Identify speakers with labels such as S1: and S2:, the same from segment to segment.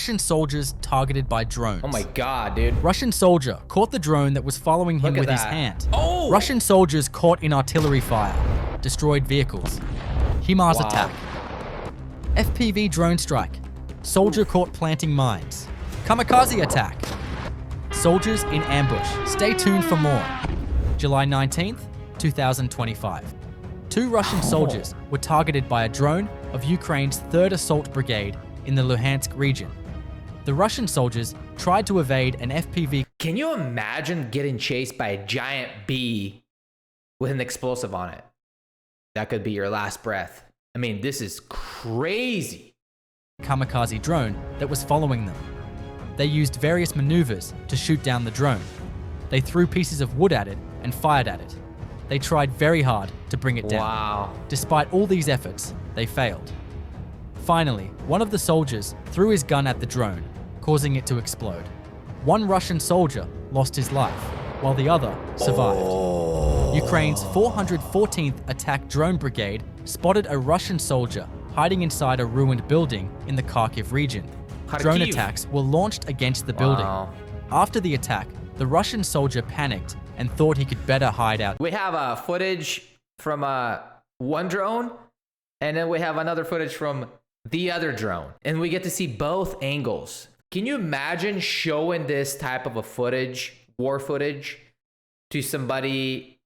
S1: Russian soldiers targeted by drones.
S2: Oh my god, dude.
S1: Russian soldier caught the drone that was following him with his hand.
S2: Oh!
S1: Russian soldiers caught in artillery fire. Destroyed vehicles. HIMARS attack. FPV drone strike. Soldier caught planting mines. Kamikaze attack. Soldiers in ambush. Stay tuned for more. July 19th, 2025. 2 Russian soldiers were targeted by a drone of Ukraine's 3rd Assault Brigade in the Luhansk region. The Russian soldiers tried to evade an FPV.
S2: Can you imagine getting chased by a giant bee with an explosive on it? That could be your last breath. I mean, this is crazy.
S1: Kamikaze drone that was following them. They used various maneuvers to shoot down the drone. They threw pieces of wood at it and fired at it. They tried very hard to bring it down.
S2: Wow.
S1: Despite all these efforts, they failed. Finally, one of the soldiers threw his gun at the drone, causing it to explode. One Russian soldier lost his life, while the other survived. Ukraine's 414th Attack Drone Brigade spotted a Russian soldier hiding inside a ruined building in the Kharkiv region. Drone attacks were launched against the building. After the attack, the Russian soldier panicked and thought he could better hide out.
S2: We have footage from one drone, and then we have another footage from the other drone, and we get to see both angles. Can you imagine showing this type of a footage, war footage, to somebody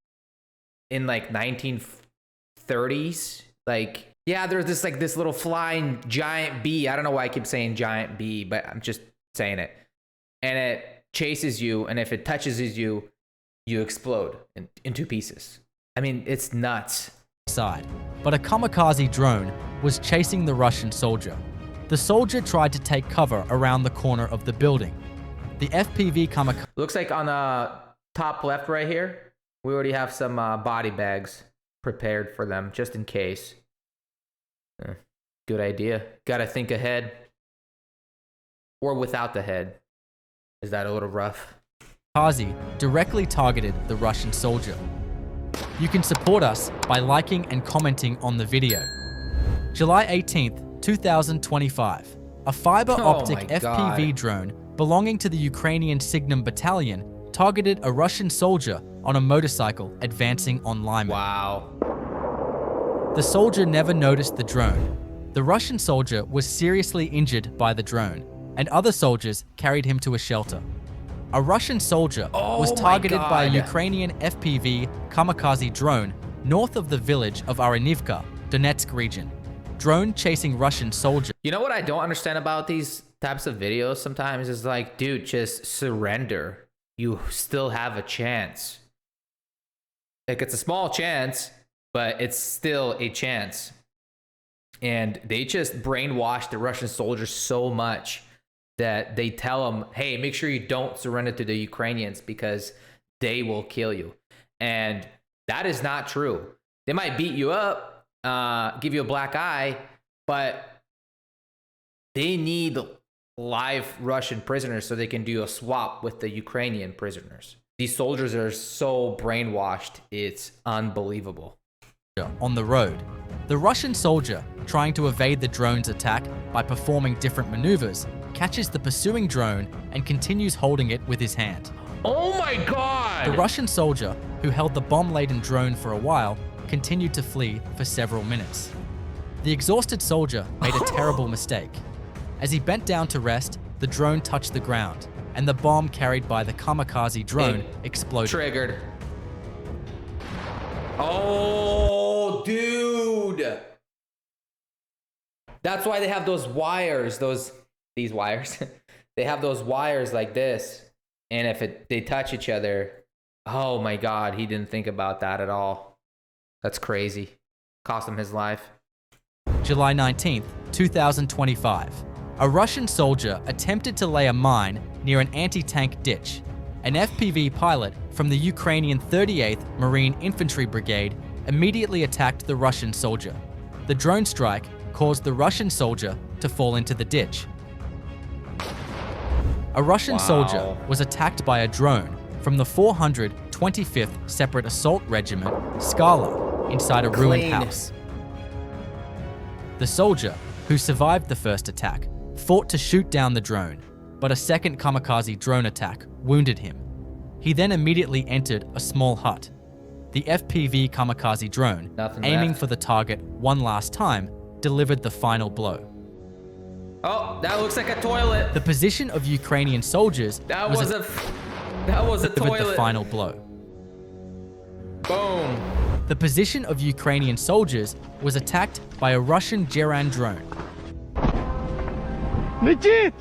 S2: in like 1930s? Like, yeah, there's this little flying giant bee. I don't know why I keep saying giant bee, but I'm just saying it. And it chases you, and if it touches you, you explode in 2 pieces. I mean, it's nuts.
S1: But a kamikaze drone was chasing the Russian soldier. The soldier tried to take cover around the corner of the building. The FPV kamikaze...
S2: Looks like on the top left right here, we already have some body bags prepared for them, just in case. Good idea. Gotta think ahead. Or without the head. Is that a little rough?
S1: Kamikaze directly targeted the Russian soldier. You can support us by liking and commenting on the video. July 18th, 2025. A fiber optic FPV drone belonging to the Ukrainian Signum Battalion targeted a Russian soldier on a motorcycle advancing on Lyman.
S2: Wow.
S1: The soldier never noticed the drone. The Russian soldier was seriously injured by the drone, and other soldiers carried him to a shelter. A Russian soldier was targeted by a Ukrainian FPV kamikaze drone north of the village of Aranivka, Donetsk region. Drone chasing Russian soldier.
S2: You know what I don't understand about these types of videos sometimes is like, dude, just surrender. You still have a chance. Like, it's a small chance, but it's still a chance. And they just brainwash the Russian soldiers so much that they tell them, hey, make sure you don't surrender to the Ukrainians because they will kill you. And that is not true. They might beat you up, give you a black eye, but they need live Russian prisoners so they can do a swap with the Ukrainian prisoners. These soldiers are so brainwashed, it's unbelievable.
S1: On the road, the Russian soldier, trying to evade the drone's attack by performing different maneuvers, catches the pursuing drone and continues holding it with his hand.
S2: Oh my God!
S1: The Russian soldier, who held the bomb-laden drone for a while, continued to flee for several minutes. The exhausted soldier made a terrible mistake. As he bent down to rest, the drone touched the ground, and the bomb carried by the kamikaze drone exploded.
S2: Triggered. Oh, dude! That's why they have those wires, these wires. They have those wires like this, and if they touch each other, oh my God, he didn't think about that at all. That's crazy. Cost him his life.
S1: July 19th, 2025. A Russian soldier attempted to lay a mine near an anti-tank ditch. An FPV pilot from the Ukrainian 38th Marine Infantry Brigade immediately attacked the Russian soldier. The drone strike caused the Russian soldier to fall into the ditch. A Russian soldier was attacked by a drone from the 425th Separate Assault Regiment, Skala, inside a ruined house. The soldier, who survived the first attack, fought to shoot down the drone, but a second kamikaze drone attack wounded him. He then immediately entered a small hut. The FPV kamikaze drone, aiming for the target one last time, delivered the final blow.
S2: Oh, that looks like a toilet.
S1: The position of Ukrainian soldiers
S2: That was a toilet.
S1: The final blow.
S2: Boom.
S1: The position of Ukrainian soldiers was attacked by a Russian Geran drone.
S3: Летит!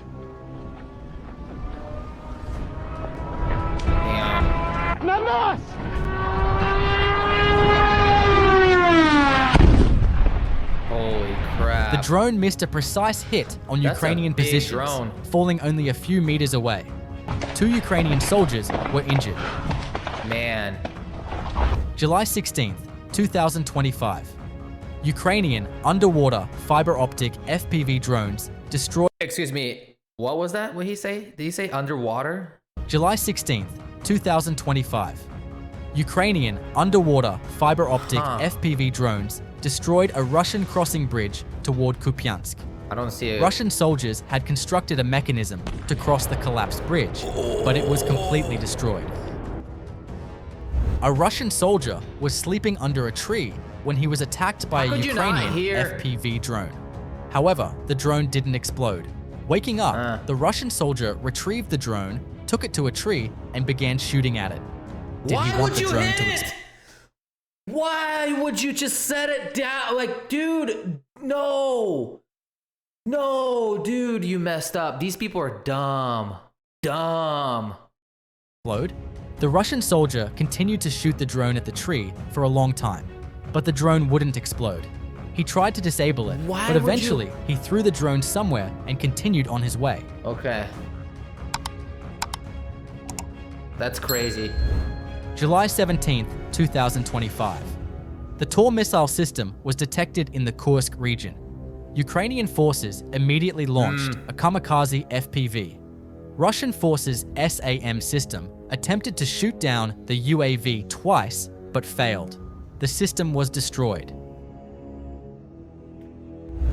S2: Damn.
S3: На нас!
S2: Holy crap.
S1: The drone missed a precise hit on
S2: That's
S1: Ukrainian
S2: a big
S1: positions,
S2: drone.
S1: falling only a few meters away. 2 Ukrainian soldiers were injured.
S2: Man.
S1: July 16th, 2025. Ukrainian underwater fiber optic FPV drones destroyed.
S2: Excuse me. What was that? What did he say? Did he say underwater?
S1: July 16th, 2025. Ukrainian underwater fiber optic FPV drones destroyed a Russian crossing bridge toward Kupiansk.
S2: I don't see it.
S1: Russian soldiers had constructed a mechanism to cross the collapsed bridge, but it was completely destroyed. A Russian soldier was sleeping under a tree when he was attacked by a Ukrainian FPV drone. However, the drone didn't explode. Waking up, the Russian soldier retrieved the drone, took it to a tree, and began shooting at it. Did
S2: Why
S1: he want
S2: would
S1: the
S2: you
S1: drone
S2: hit
S1: to
S2: it?
S1: explode?
S2: Why would you just set it down? Like, dude, no. No, dude, you messed up. These people are dumb. Dumb.
S1: The Russian soldier continued to shoot the drone at the tree for a long time, but the drone wouldn't explode. He tried to disable it, but eventually he threw the drone somewhere and continued on his way.
S2: Okay. That's crazy.
S1: July 17th, 2025. The Tor missile system was detected in the Kursk region. Ukrainian forces immediately launched a kamikaze FPV. Russian forces' SAM system attempted to shoot down the UAV twice, but failed. The system was destroyed.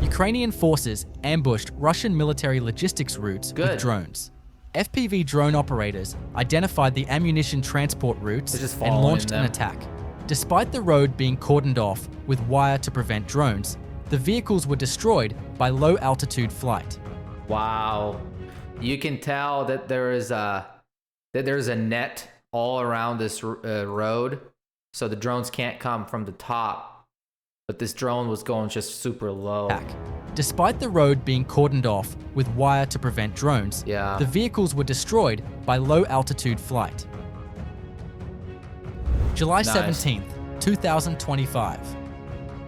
S1: Ukrainian forces ambushed Russian military logistics routes with drones. FPV drone operators identified the ammunition transport routes and launched an attack. Despite the road being cordoned off with wire to prevent drones, the vehicles were destroyed by low-altitude flight.
S2: Wow. You can tell that there's a net all around this road, so the drones can't come from the top. But this drone was going just super low.
S1: Despite the road being cordoned off with wire to prevent drones, the vehicles were destroyed by low-altitude flight. July 17th, 2025.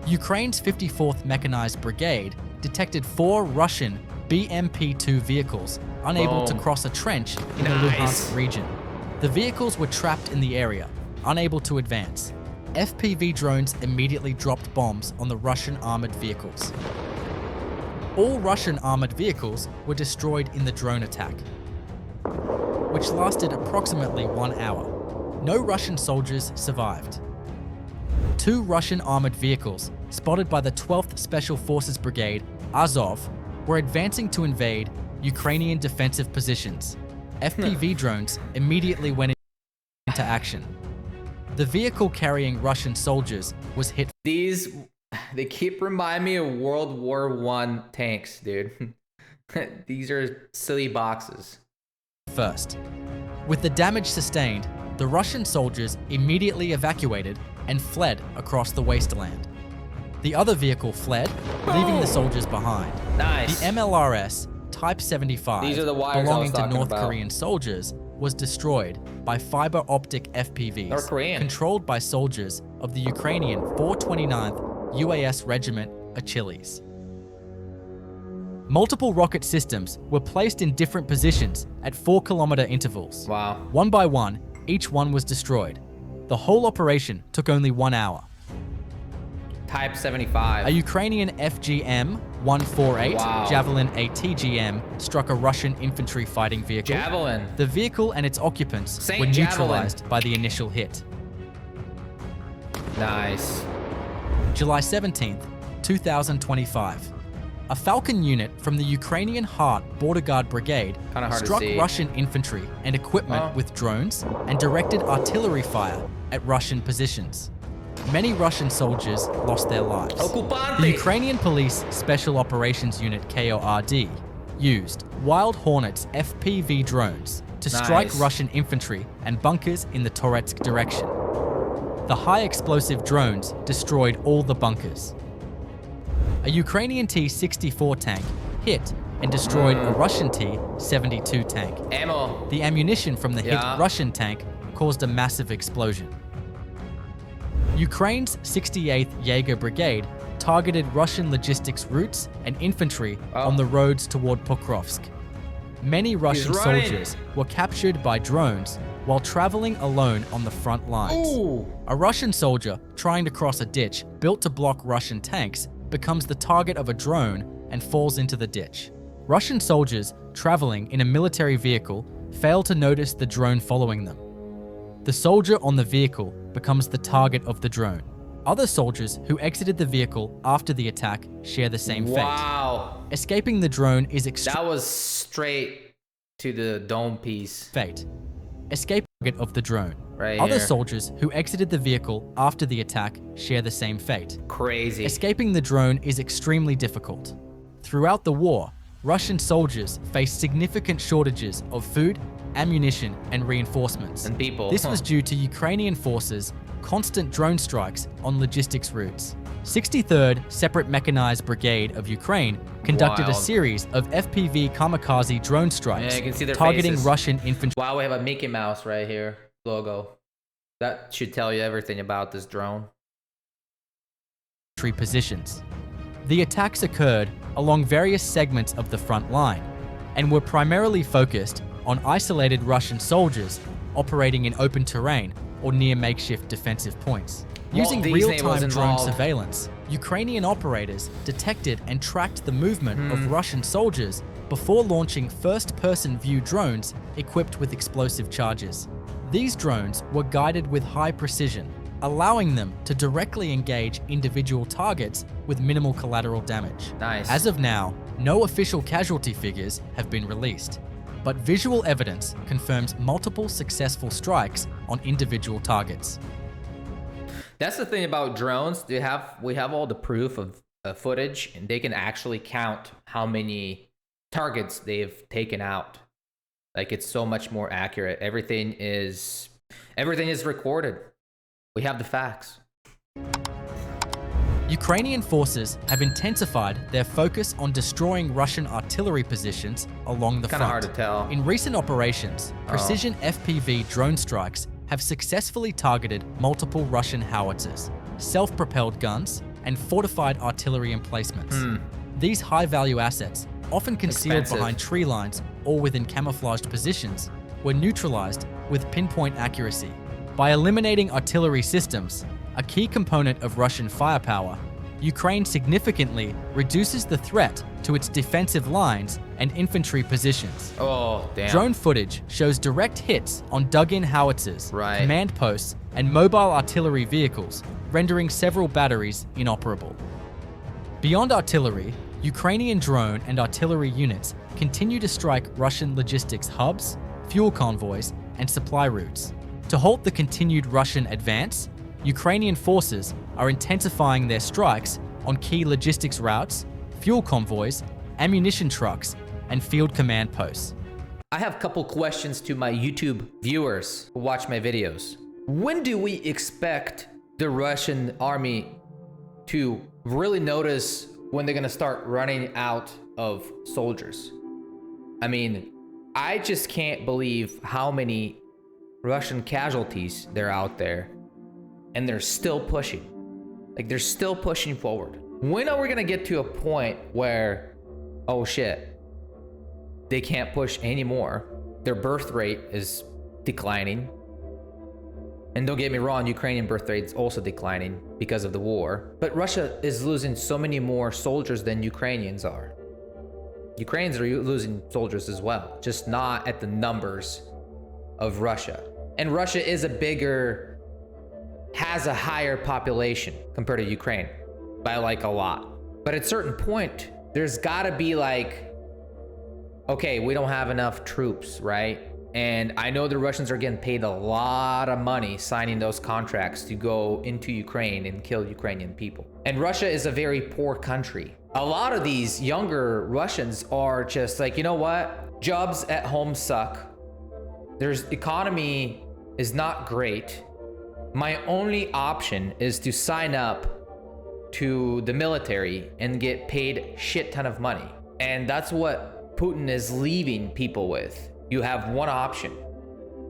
S1: Ukraine's 54th Mechanized Brigade detected 4 Russian BMP-2 vehicles unable to cross a trench in the Luhansk region. The vehicles were trapped in the area, unable to advance. FPV drones immediately dropped bombs on the Russian armored vehicles. All Russian armored vehicles were destroyed in the drone attack, which lasted approximately 1 hour. No Russian soldiers survived. 2 Russian armored vehicles, spotted by the 12th Special Forces Brigade, Azov, were advancing to invade Ukrainian defensive positions. FPV drones immediately went into action. The vehicle carrying Russian soldiers was hit.
S2: They keep reminding me of World War I tanks, dude. These are silly boxes.
S1: First. With the damage sustained, the Russian soldiers immediately evacuated and fled across the wasteland. The other vehicle fled, leaving the soldiers behind.
S2: Nice.
S1: The MLRS Type 75,
S2: These are the wires
S1: belonging to North
S2: about.
S1: Korean soldiers, was destroyed by fiber optic FPVs controlled by soldiers of the Ukrainian 429th UAS Regiment Achilles. Multiple rocket systems were placed in different positions at 4-kilometer intervals.
S2: Wow.
S1: One by one, each one was destroyed. The whole operation took only 1 hour.
S2: Type 75.
S1: A Ukrainian FGM-148 Javelin ATGM struck a Russian infantry fighting vehicle.
S2: Javelin.
S1: The vehicle and its occupants were neutralized by the initial hit.
S2: Nice.
S1: July 17th, 2025. A Falcon unit from the Ukrainian Heart Border Guard Brigade
S2: Kinda hard to
S1: struck
S2: see.
S1: Russian infantry and equipment with drones and directed artillery fire at Russian positions. Many Russian soldiers lost their lives.
S2: Occupante!
S1: The Ukrainian Police Special Operations Unit KORD used Wild Hornets FPV drones to strike
S2: Nice.
S1: Russian infantry and bunkers in the Toretsk direction. The high explosive drones destroyed all the bunkers. A Ukrainian T-64 tank hit and destroyed a Russian T-72 tank.
S2: Ammo.
S1: The ammunition from the
S2: Yeah.
S1: hit Russian tank caused a massive explosion. Ukraine's 68th Jaeger Brigade targeted Russian logistics routes and infantry on the roads toward Pokrovsk. Many Russian
S2: running.
S1: soldiers were captured by drones while traveling alone on the front lines.
S2: Ooh.
S1: A Russian soldier trying to cross a ditch built to block Russian tanks becomes the target of a drone and falls into the ditch. Russian soldiers traveling in a military vehicle fail to notice the drone following them. The soldier on the vehicle becomes the target of the drone. Other soldiers who exited the vehicle after the attack share the same fate.
S2: Wow.
S1: Escaping the drone is extreme
S2: That was straight to the dome piece.
S1: fate. Escape target of the drone.
S2: Right
S1: Other
S2: here.
S1: soldiers who exited the vehicle after the attack share the same fate.
S2: Crazy.
S1: Escaping the drone is extremely difficult. Throughout the war, Russian soldiers faced significant shortages of food, ammunition, and reinforcements.
S2: And people.
S1: This was due to Ukrainian forces' constant drone strikes on logistics routes. 63rd Separate Mechanized Brigade of Ukraine conducted a
S2: Wild.
S1: series of FPV kamikaze drone strikes
S2: Yeah, you can see their
S1: targeting
S2: faces.
S1: Russian infantry
S2: Wow, we have a Mickey Mouse right here. Logo. That should tell you everything about this drone.
S1: positions. The attacks occurred along various segments of the front line and were primarily focused on isolated Russian soldiers operating in open terrain or near makeshift defensive points. Using
S2: Disney was
S1: real-time drone
S2: involved.
S1: surveillance, Ukrainian operators detected and tracked the movement of Russian soldiers before launching first-person view drones equipped with explosive charges. These drones were guided with high precision, allowing them to directly engage individual targets with minimal collateral damage.
S2: Nice.
S1: As of now, no official casualty figures have been released, but visual evidence confirms multiple successful strikes on individual targets.
S2: That's the thing about drones. We have all the proof of footage, and they can actually count how many targets they've taken out. Like, it's so much more accurate. Everything is recorded. We have the facts.
S1: Ukrainian forces have intensified their focus on destroying Russian artillery positions along the
S2: Kind of
S1: front.
S2: hard to tell.
S1: In recent operations, precision FPV drone strikes have successfully targeted multiple Russian howitzers, self-propelled guns, and fortified artillery emplacements. These high-value assets, often concealed
S2: Expensive.
S1: behind tree lines or within camouflaged positions, were neutralized with pinpoint accuracy. By eliminating artillery systems, a key component of Russian firepower, Ukraine significantly reduces the threat to its defensive lines and infantry positions.
S2: Oh, damn.
S1: Drone footage shows direct hits on dug-in howitzers,
S2: Right.
S1: command posts, and mobile artillery vehicles, rendering several batteries inoperable. Beyond artillery, Ukrainian drone and artillery units continue to strike Russian logistics hubs, fuel convoys, and supply routes. To halt the continued Russian advance, Ukrainian forces are intensifying their strikes on key logistics routes, fuel convoys, ammunition trucks, and field command posts.
S2: I have a couple questions to my YouTube viewers who watch my videos. When do we expect the Russian army to really notice when they're gonna start running out of soldiers? I mean, I just can't believe how many Russian casualties there are out there, and they're still pushing. Like, they're still pushing forward. When are we gonna get to a point where, oh shit, they can't push anymore? Their birth rate is declining. And don't get me wrong, Ukrainian birth rate is also declining because of the war. But Russia is losing so many more soldiers than Ukrainians are. Ukrainians are losing soldiers as well, just not at the numbers of Russia. And Russia is has a higher population compared to Ukraine by like a lot. But at a certain point, there's gotta be like, okay, we don't have enough troops, right? And I know the Russians are getting paid a lot of money signing those contracts to go into Ukraine and kill Ukrainian people. And Russia is a very poor country. A lot of these younger Russians are just like, you know what? Jobs at home suck. There's economy is not great. My only option is to sign up to the military and get paid shit ton of money. And that's what Putin is leaving people with. You have one option.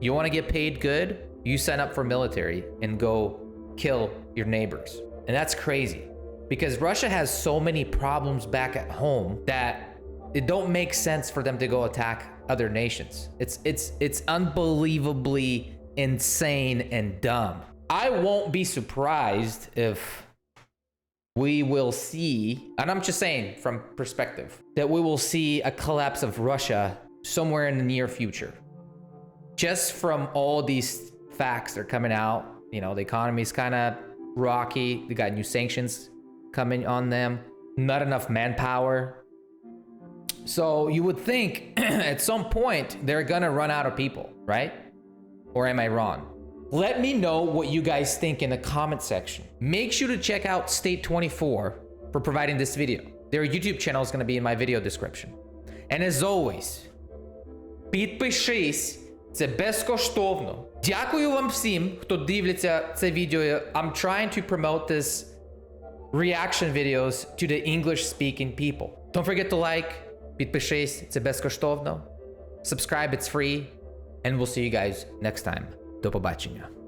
S2: You want to get paid good? You sign up for military and go kill your neighbors. And that's crazy because Russia has so many problems back at home that it don't make sense for them to go attack other nations. It's unbelievably insane and dumb. I won't be surprised if we will see, and I'm just saying from perspective, that we will see a collapse of Russia somewhere in the near future. Just from all these facts that are coming out, you know, the economy's kind of rocky. They got new sanctions coming on them, not enough manpower. So you would think at some point they're gonna run out of people, right? Or am I wrong? Let me know what you guys think in the comment section. Make sure to check out State 24 for providing this video. Their YouTube channel is gonna be in my video description. And as always, підпишись, це безкоштовно. Дякую вам всім, хто дивиться це відео. I'm trying to promote this reaction videos to the English speaking people. Don't forget to like, підпишись, це безкоштовно. Subscribe, it's free. And we'll see you guys next time. До побачення.